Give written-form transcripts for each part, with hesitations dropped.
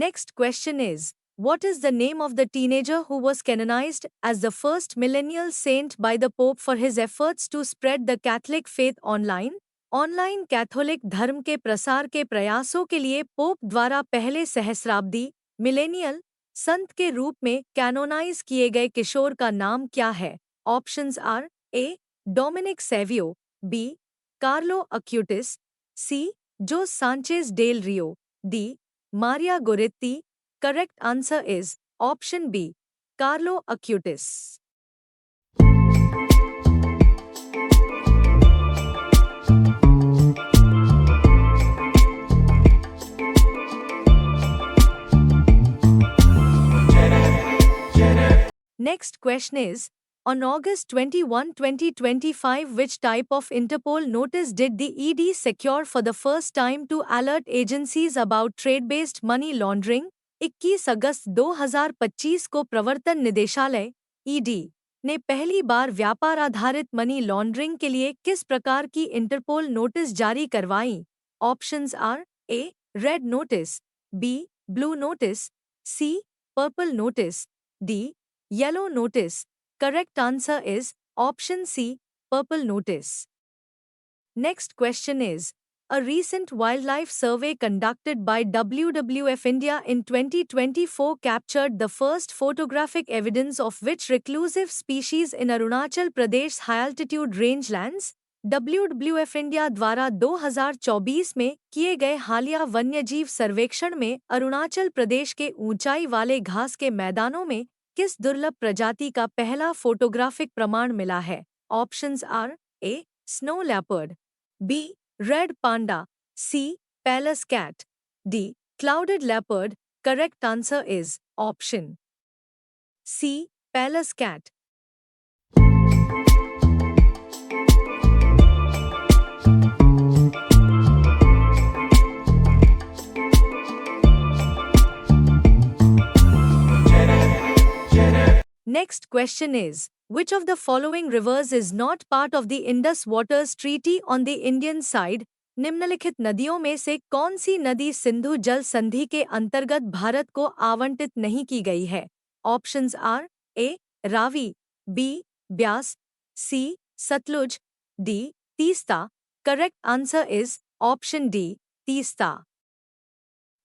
Next question is, what is the name of the teenager who was canonized as the first millennial saint by the Pope for his efforts to spread the Catholic faith online? Online Catholic धर्म के प्रसार के प्रयासों के लिए pope द्वारा पहले सहस्राब्दी मिलेनियल संत के रूप में कैनोनाइज किए गए किशोर का नाम क्या है? Options are A Dominic Savio, B Carlo Acutis, C Jose Sanchez del Rio, D Maria Goretti. Correct answer is option B, Carlo Acutis. Next question is, on August 21, 2025, which type of Interpol notice did the ED secure for the first time to alert agencies about trade-based money laundering? 21 अगस्त 2025 को प्रवर्तन निदेशालय ED ने पहली बार व्यापार आधारित money laundering के लिए किस प्रकार की इंटरपोल नोटिस जारी करवाई? Options are A red notice, B blue notice, C purple notice, D yellow notice. Correct answer is option C purple notice. Next question is, a recent wildlife survey conducted by WWF India in 2024 captured the first photographic evidence of which reclusive species in Arunachal Pradesh high-altitude rangelands? WWF India द्वारा 2024 में किए गए हालिया वन्यजीव सर्वेक्षण में अरुणाचल प्रदेश के ऊंचाई वाले घास के मैदानों में किस दुर्लभ प्रजाति का पहला फोटोग्राफिक प्रमाण मिला है? Options are A snow leopard, B. Red panda, C. Pallas cat, D. Clouded leopard. Correct answer is option C. Pallas cat. Next question is, which of the following rivers is not part of the Indus Waters Treaty on the Indian side? निम्नलिखित नदियों में से कौन सी नदी सिंधु जल संधि के अंतर्गत भारत को आवंटित नहीं की गई है? Options are A Ravi, B Beas, C Sutlej, D Teesta. Correct answer is option D Teesta.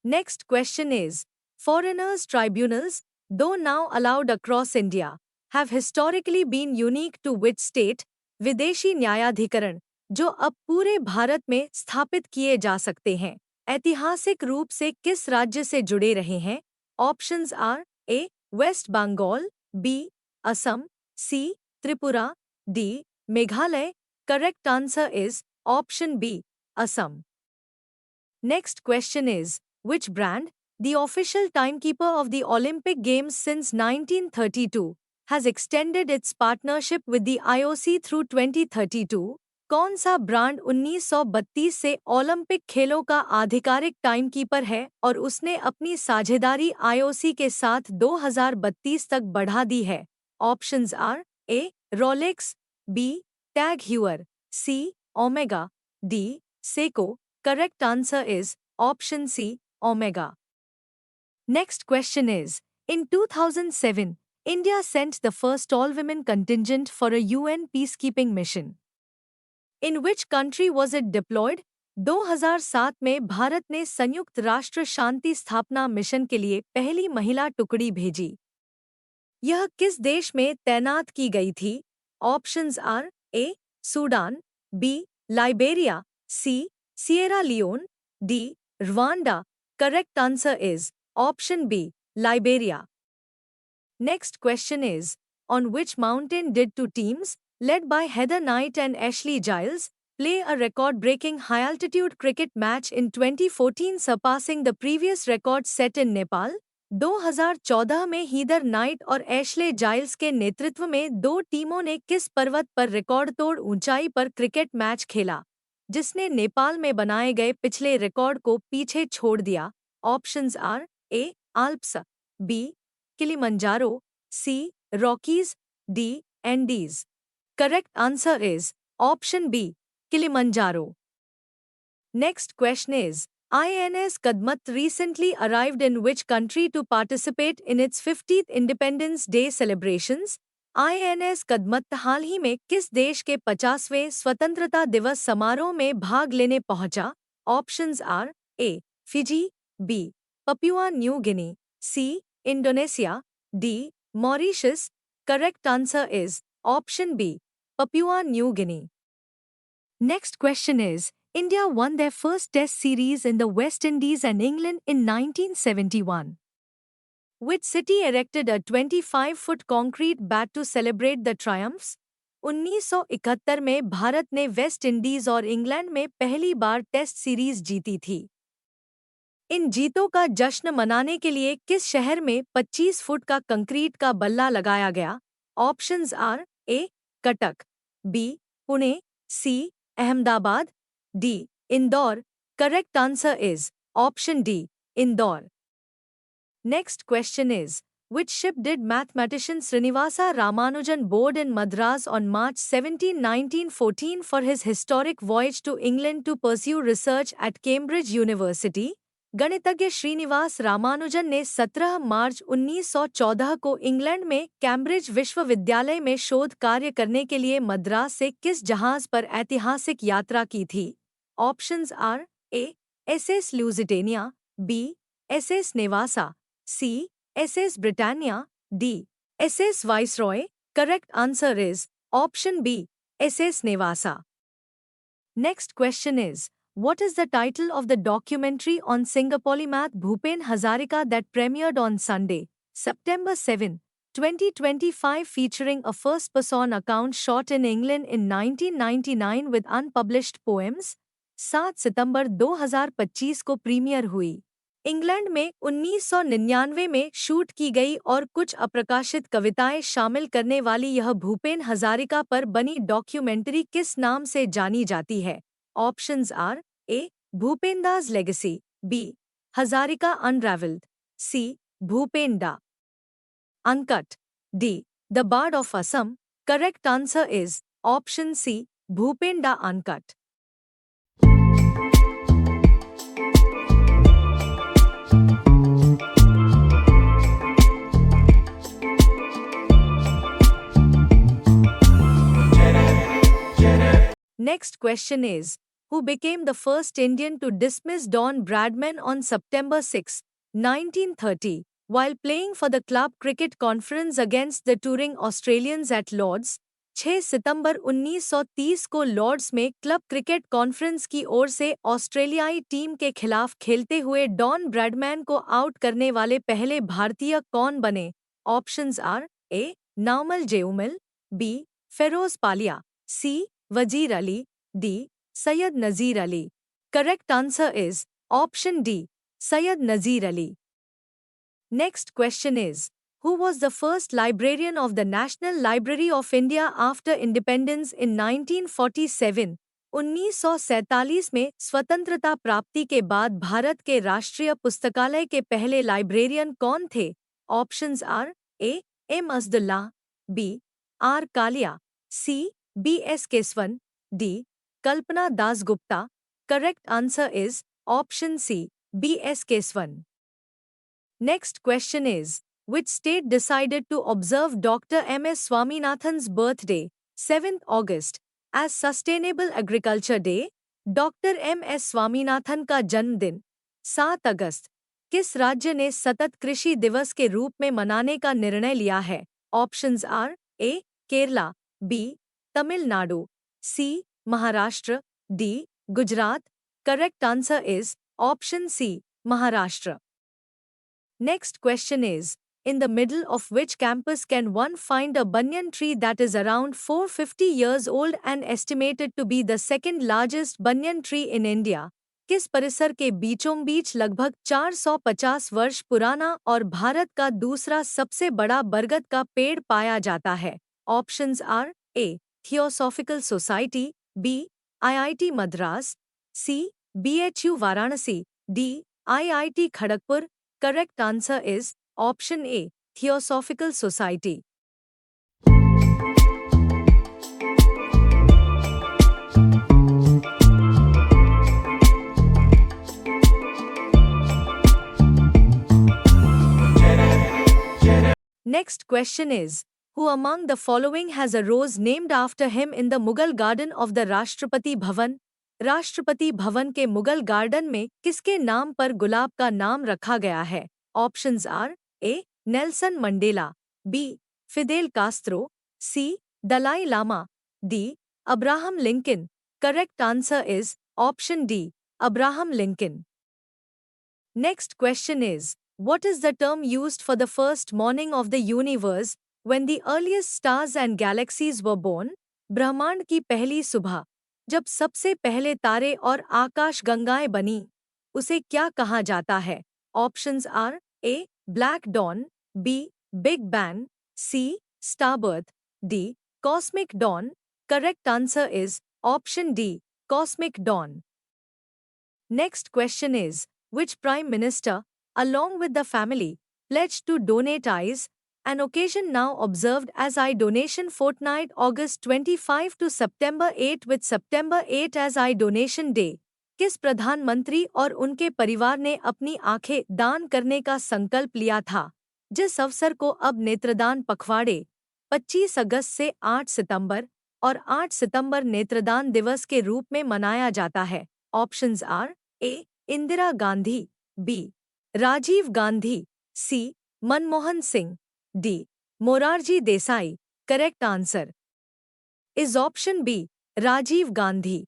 Next question is, foreigners tribunals, though now allowed across India, have historically been unique to which state? विदेशी न्यायाधिकरण जो अब पूरे भारत में स्थापित किए जा सकते हैं, ऐतिहासिक रूप से किस राज्य से जुड़े रहे हैं? Options are A West Bengal, B Assam, C Tripura, D Meghalaya. Correct answer is option B Assam. Next question is, which brand, the official timekeeper of the Olympic Games since 1932, has extended its partnership with the IOC through 2032? कौन सा brand 1932 से Olympic खेलों का आधिकारिक timekeeper है और उसने अपनी साझेदारी IOC के साथ 2032 तक बढ़ा दी है? Options are A Rolex, B TAG Heuer, C Omega, D Seiko. Correct answer is option C, Omega. Next question is, in 2007, India sent the first all-women contingent for a UN peacekeeping mission. In which country was it deployed? 2007 में भारत ने संयुक्त राष्ट्र शांति स्थापना mission के लिए पहली महिला टुकड़ी भेजी. यह किस देश में तैनात की गई थी? Options are A Sudan, B Liberia, C Sierra Leone, D. Rwanda. Correct answer is option B, Liberia. Next question is, on which mountain did two teams, led by Heather Knight and Ashley Giles, play a record-breaking high-altitude cricket match in 2014, surpassing the previous record set in Nepal? 2014 में heather night और Ashley Giles के नेतृत्व में दो टीमों ने किस पर्वत पर रिकॉर्ड तोड़ ऊंचाई पर क्रिकेट मैच खेला, जिसने नेपाल में बनाए गए पिछले रिकॉर्ड को पीछे छोड़ दिया? Options are A Alps, B Kilimanjaro, C Rockies, D Andes. Correct answer is option B Kilimanjaro. Next question is, INS Kadmat recently arrived in which country to participate in its 50th Independence Day celebrations? INS Kadmat हाल ही में किस देश के 50वें स्वतंत्रता दिवस समारोह में भाग लेने पहुंचा? Options are A Fiji, B Papua New Guinea, C Indonesia, D Mauritius. Correct answer is option B Papua New Guinea. Next question is, India won their first test series in the West Indies and England in 1971. Which city erected a 25-foot concrete bat to celebrate the triumphs? 1971 में भारत ने West Indies और England में पहली बार test series जीती थी. इन जीतों का जश्न मनाने के लिए किस शहर में 25 फुट का कंक्रीट का बल्ला लगाया गया? Options are A Cuttack, B Pune, C Ahmedabad, D. Indore. Correct answer is option D. Indore. Next question is, which ship did mathematician Srinivasa Ramanujan board in Madras on March 17, 1914 for his historic voyage to England to pursue research at Cambridge University? गणितज्ञ श्रीनिवास रामानुजन ने 17 मार्च 1914 को England में Cambridge विश्वविद्यालय में शोध कार्य करने के लिए मद्रास से किस जहाज पर ऐतिहासिक यात्रा की थी? Options are A SS Lusitania, B SS Nevasa, C SS Britannia, D SS Viceroy. Correct answer is option B SS Nevasa. Next question is, what is the title of the documentary on singer polymath Bhupen Hazarika that premiered on Sunday, September 7, 2025 featuring a first-person account shot in England in 1999 with unpublished poems? 7 सितंबर 2025 को premiere हुई. England में 1999 में shoot की गई और कुछ अप्रकाशित कविताएं शामिल करने वाली यह भूपेन हजारिका पर बनी डॉक्यूमेंट्री किस नाम से जानी जाती है? ऑप्शंस आर ए भूपेंदा's legacy, B Hazarika unraveled, C भूपेंदा uncut, D the bard of Assam. Correct answer is option C भूपेंदा uncut. Next question is, who became the first Indian to dismiss Don Bradman on September 6, 1930, while playing for the Club Cricket Conference against the touring Australians at Lords? 6 सितंबर 1930 को Lord's में club cricket conference की ओर से ऑस्ट्रेलियाई team के खिलाफ खेलते हुए don Bradman को आउट करने वाले पहले भारतीय कौन बने? Options are A Naoomal Jeoomal, B Phiroze Palia, C Wazir Ali, D Syed Nazir Ali. Correct answer is option D Syed Nazir Ali. Next question is, who was the first librarian of the National Library of India after independence in 1947? 1947 में स्वतंत्रता प्राप्ति के बाद भारत के राष्ट्रीय पुस्तकालय के पहले लाइब्रेरियन कौन थे? Options are A M Asadullah, B R Kalia, C BS Kesavan, D Kalpana Dasgupta. Correct answer is option C BS Kesavan. Next question is, which state decided to observe Dr. M.S. Swaminathan's birthday, 7th August, as Sustainable Agriculture Day? Dr. M.S. Swaminathan का जन्मदिन 7 अगस्त किस राज्य ने सतत कृषि दिवस के रूप में मनाने का निर्णय लिया है? Options are A Kerala, B Tamil Nadu, C Maharashtra, D Gujarat. Correct answer is option C Maharashtra. Next question is, in the middle of which campus can one find a banyan tree that is around 450 years old and estimated to be the second largest banyan tree in India? किस परिसर के बीचों बीच लगभग 450 वर्ष पुराना और भारत का दूसरा सबसे बड़ा बरगद का पेड़ पाया जाता है? Options are A Theosophical Society, B IIT Madras, C BHU Varanasi, D IIT Kharagpur. Correct answer is option A, Theosophical Society. Next question is, who among the following has a rose named after him in the Mughal garden of the Rashtrapati Bhavan? Rashtrapati Bhavan के Mughal garden में किसके नाम पर गुलाब का नाम रखा गया है? Options are A Nelson Mandela, B Fidel Castro, C Dalai Lama, D Abraham Lincoln. Correct answer is option D, Abraham Lincoln. Next question is, what is the term used for the first morning of the universe when the earliest stars and galaxies were born? ब्रह्मांड की पहली सुबह, जब सबसे पहले तारे और आकाश गंगाएं बनी, उसे क्या कहा जाता है? Options are A black dawn, B big bang, C starbirth, D cosmic dawn. Correct answer is option D, cosmic dawn. Next question is, which Prime Minister, along with the family, pledged to donate eyes, an occasion now observed as Eye Donation Fortnight August 25 to September 8 with September 8 as Eye Donation Day? किस प्रधानमंत्री और उनके परिवार ने अपनी आंखें दान करने का संकल्प लिया था, जिस अवसर को अब नेत्रदान पखवाड़े 25 अगस्त से 8 सितंबर और 8 सितंबर नेत्रदान दिवस के रूप में मनाया जाता है? Options are A Indira Gandhi, B Rajiv Gandhi, C Manmohan Singh, D Morarji Desai. Correct answer is option B, Rajiv Gandhi.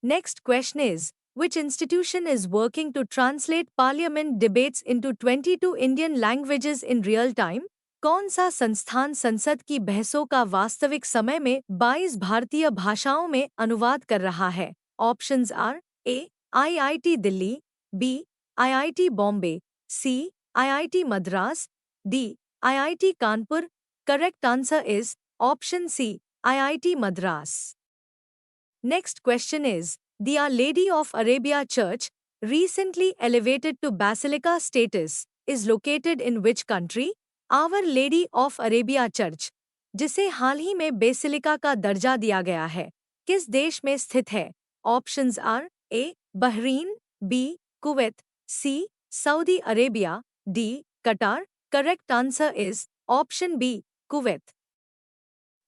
Next question is, which institution is working to translate parliament debates into 22 Indian languages in real time? कौन सा संस्थान संसद की बहसों का वास्तविक समय में 22 भारतीय भाषाओं में अनुवाद कर रहा है? Options are A IIT Delhi, B IIT Bombay, C IIT Madras, D IIT Kanpur. Correct answer is option C, IIT Madras. Next question is, the Our Lady of Arabia Church, recently elevated to basilica status, is located in which country? Our Lady of Arabia Church, जिसे हाल ही में basilica का दर्जा दिया गया है, किस देश में स्थित है? Options are A Bahrain, B Kuwait, C Saudi Arabia, D Qatar. Correct answer is option B, Kuwait.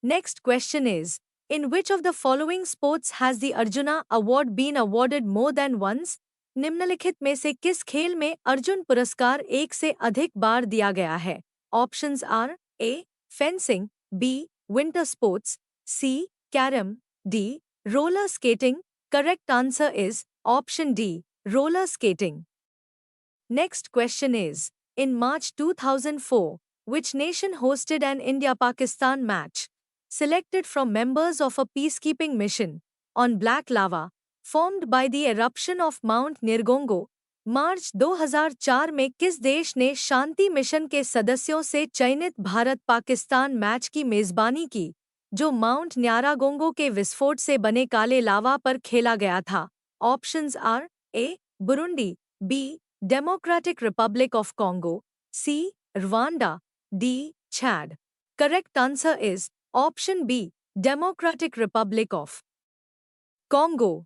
Next question is, in which of the following sports has the Arjuna Award been awarded more than once? निम्नलिखित में से किस खेल में अर्जुन पुरस्कार एक से अधिक बार दिया गया है? Options are A fencing, B winter sports, C carrom, D roller skating. Correct answer is option D, roller skating. Next question is, in March 2004, which nation hosted an India-Pakistan match, selected from members of a peacekeeping mission, on black lava, formed by the eruption of Mount Nirgongo? मार्च 2004 में किस देश ने शांति mission के सदस्यों से चयनित Bharat Pakistan match की मेजबानी की, जो माउंट न्यारागोंगो के विस्फोट से बने काले लावा पर खेला गया था? Options are A Burundi, B Democratic Republic of Congo, C Rwanda, D Chad. Correct answer is option B, Democratic Republic of Congo.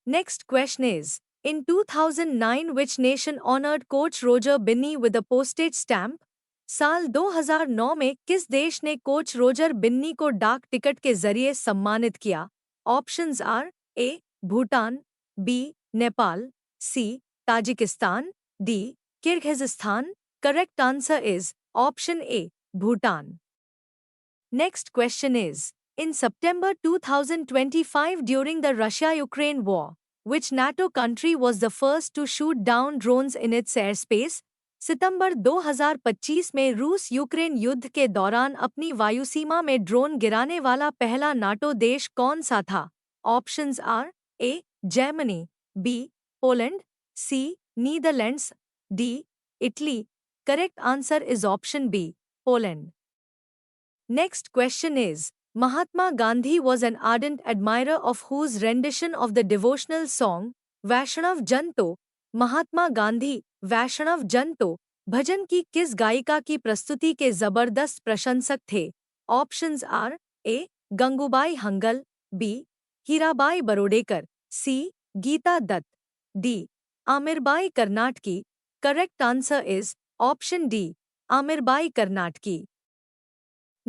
Next question is, in 2009 which nation honored coach Roger Binney with a postage stamp? साल 2009 में किस देश ने coach Roger Binni को डाक ticket के जरिए सम्मानित किया? Options are A Bhutan, B Nepal, C Tajikistan, D Kyrgyzstan. Correct answer is option A, Bhutan. Next question is, in September 2025 during the Russia-Ukraine war, which NATO country was the first to shoot down drones in its airspace? सितंबर 2025 में रूस Ukraine युद्ध के दौरान अपनी वायुसीमा में drone गिराने वाला पहला नाटो देश कौन सा था? Options are A Germany, B Poland, C Netherlands, D Italy. Correct answer is option B, Poland. Next question is, Mahatma Gandhi was an ardent admirer of whose rendition of the devotional song, Vaishnav Jan To? Mahatma Gandhi वैष्णव जन तो भजन की किस गायिका की प्रस्तुति के जबरदस्त प्रशंसक थे? Options are A. Gangubai Hangal, B. Hirabai Barodekar, C. Geeta Dutt, D. Amirbai Karnatki. Correct answer is option D. Amirbai Karnatki.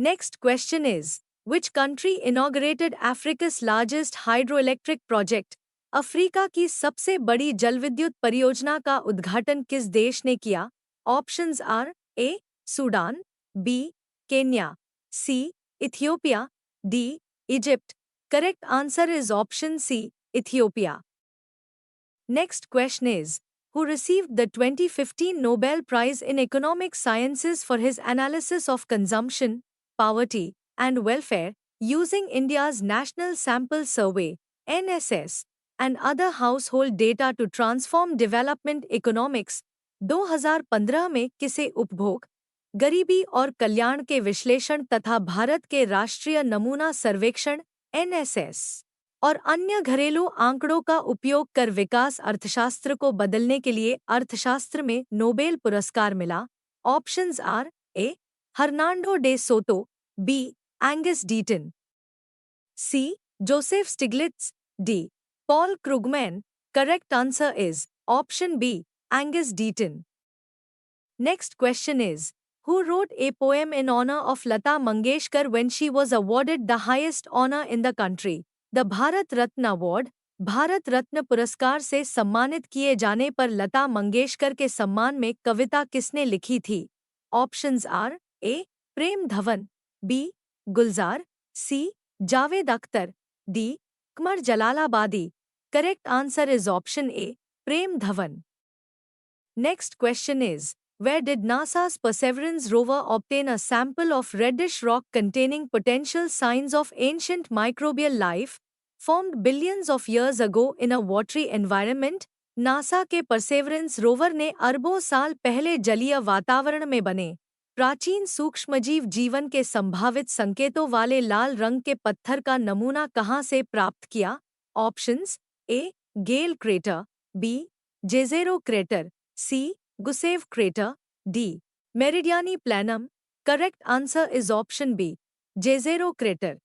Next question is, which country inaugurated Africa's largest hydroelectric project? Africa की सबसे बड़ी जलविद्युत परियोजना का उद्घाटन किस देश ने किया? Options are A. Sudan, B. Kenya, C. Ethiopia, D. Egypt. Correct answer is option C. Ethiopia. Next question is, who received the 2015 Nobel Prize in Economic Sciences for his analysis of consumption, poverty, and welfare using India's National Sample Survey (NSS) and other household data to transform development economics? 2015 में किसे उपभोग, गरीबी और कल्याण के विश्लेषण तथा भारत के राष्ट्रीय नमूना सर्वेक्षण (NSS) और अन्य घरेलू आंकड़ों का उपयोग कर विकास अर्थशास्त्र को बदलने के लिए अर्थशास्त्र में नोबेल पुरस्कार मिला? Options are A. Hernando de Soto, B. Angus Deaton, C. Joseph Stiglitz, D. Paul Krugman. Correct answer is option B. Angus Deaton. Next question is, who wrote a poem in honor of Lata Mangeshkar when she was awarded the highest honor in the country, the Bharat Ratna Award? Bharat Ratna पुरस्कार से सम्मानित किए जाने पर लता मंगेशकर के सम्मान में कविता किसने लिखी थी? Options are A. Prem Dhawan, B. Gulzar, C. Javed Akhtar, D. Qamar Jalalabadi. Correct answer is option A. Prem Dhawan. Next question is, where did NASA's Perseverance rover obtain a sample of reddish rock containing potential signs of ancient microbial life, formed billions of years ago in a watery environment? NASA के Perseverance rover ने अरबों साल पहले जलीय वातावरण में बने प्राचीन सूक्ष्मजीव जीवन के संभावित संकेतों वाले लाल रंग के पत्थर का नमूना कहां से प्राप्त किया? Options A. Gale crater, B. Jezero crater, C. Gusev crater, D. Meridiani Planum. Correct answer is option B. Jezero crater.